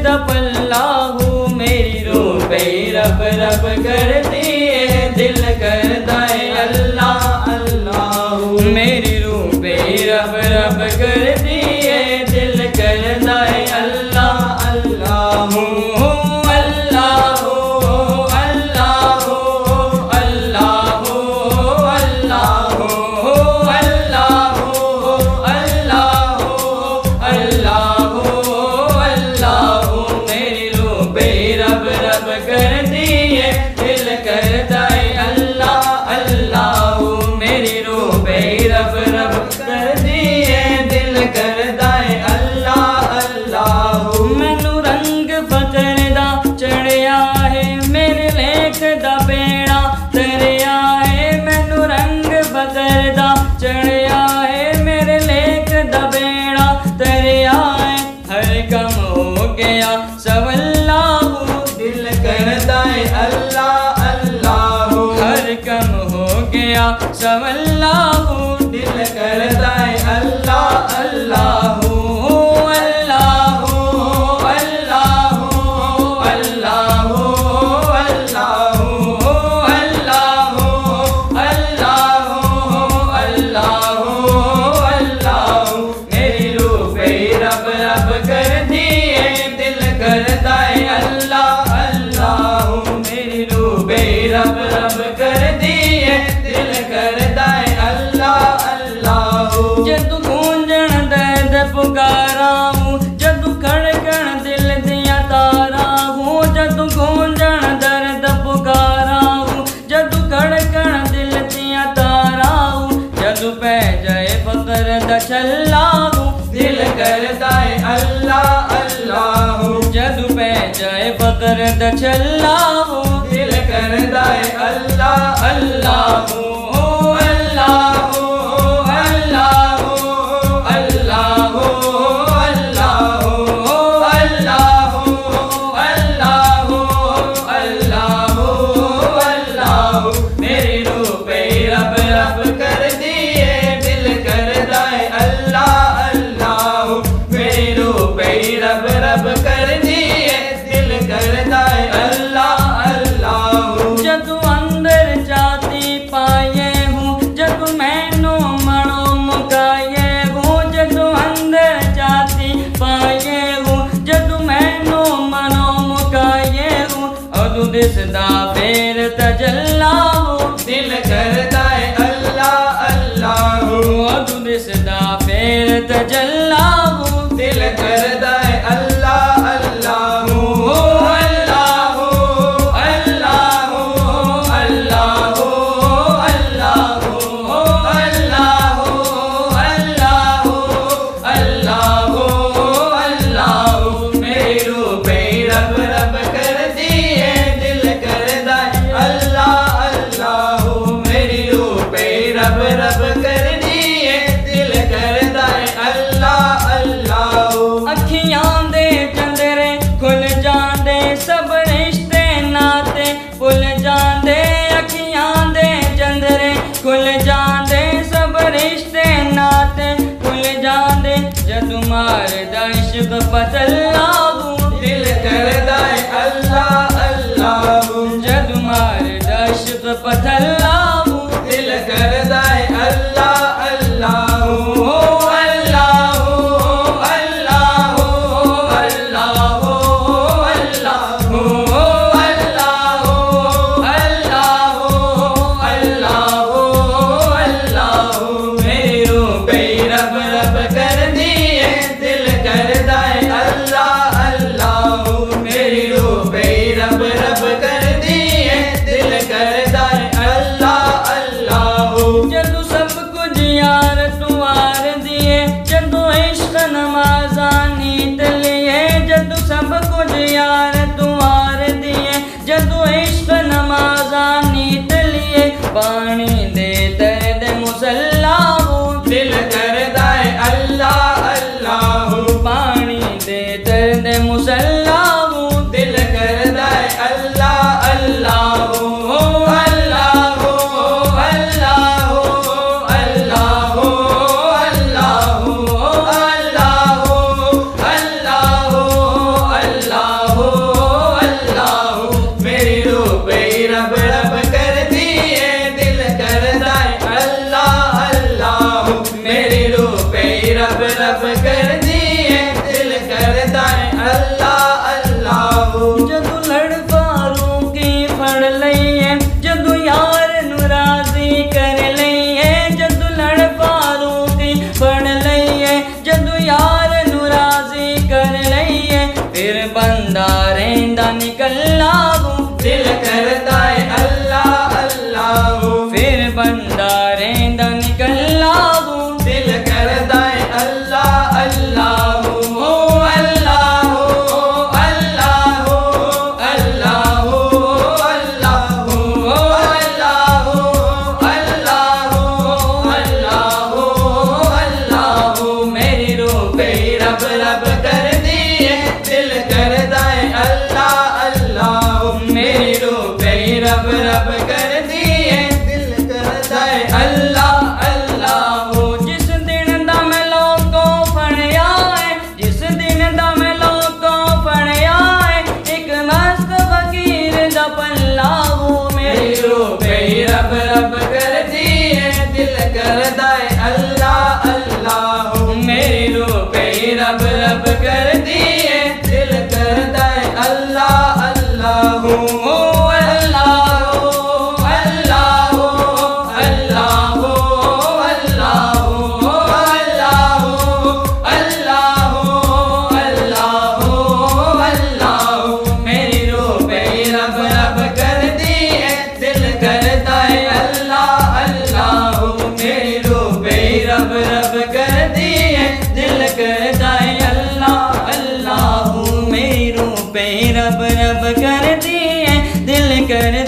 जब अल्लाह मेरी रूह पे रब रब करती है, दिल करता है अल्लाह अल्लाह। मेरी रूह पे रब रब करती है, दिल करता है अल्लाह अल्लाह। दिल करता है अल्लाह अल्लाह। हर कम हो गया सब अल्लाह, दिल करता है अल्लाह अल्लाह। रब रब कर दिए, दिल करता है अल्लाह अल्लाह। जदू गूंजण दर्द पुकारा हूँ, जदू खड़कण दिल दिया तारा हूँ। जदू गूंजण दर्द पुकारा हूँ, जदू खड़कण दिल दिया तारा हूँ। जदू पै जाए फकर द छल्ला हूँ, दिल करता है अल्लाह अल्लाह। जदू पै जाए फकर द छल्ला हूँ, दिल करता है अल्लाह अल्लाह अल्लाह अल्लाह अल्लाह अल्लाह अल्लाह अल्लाह अल्लाह। मेरी रूह पे रब रब कर दिए, दिल करता है अल्लाह अल्लाह। मेरी रूह पे रब रब कर दिए, दिल करता है अल्लाह अल्लाह। जदू अंदर जाती पाए हूँ, जदू मैनू मनो मुकाए हूँ। जदू अंदर जाती पाए हूँ, जदू मैनू मनो मुकाए हूँ। अदू दिसदा फेर तजल्ला हूँ, दिल करता है अल्लाह अल्लाह। अदू दिसदा फेर तजल्ला हूँ, दिल करता है अल्लाह अल्लाह। जदू मारदा इश्क पतल्ला हूँ, दिल करता है अल्लाह अल्लाह। जदू मारदा इश्क पतल्ला हूँ, दिल करता है अल्लाह अल्लाह पानी दे दर्द मुसल्ला हूँ, दिल करता है अल्लाह अल्लाह। पानी दे दर्द मुसल्ला हूँ, दिल करता है अल्लाह अल्लाह अल्लाह अल्लाह अल्लाह रब रब कर दिए दिल कर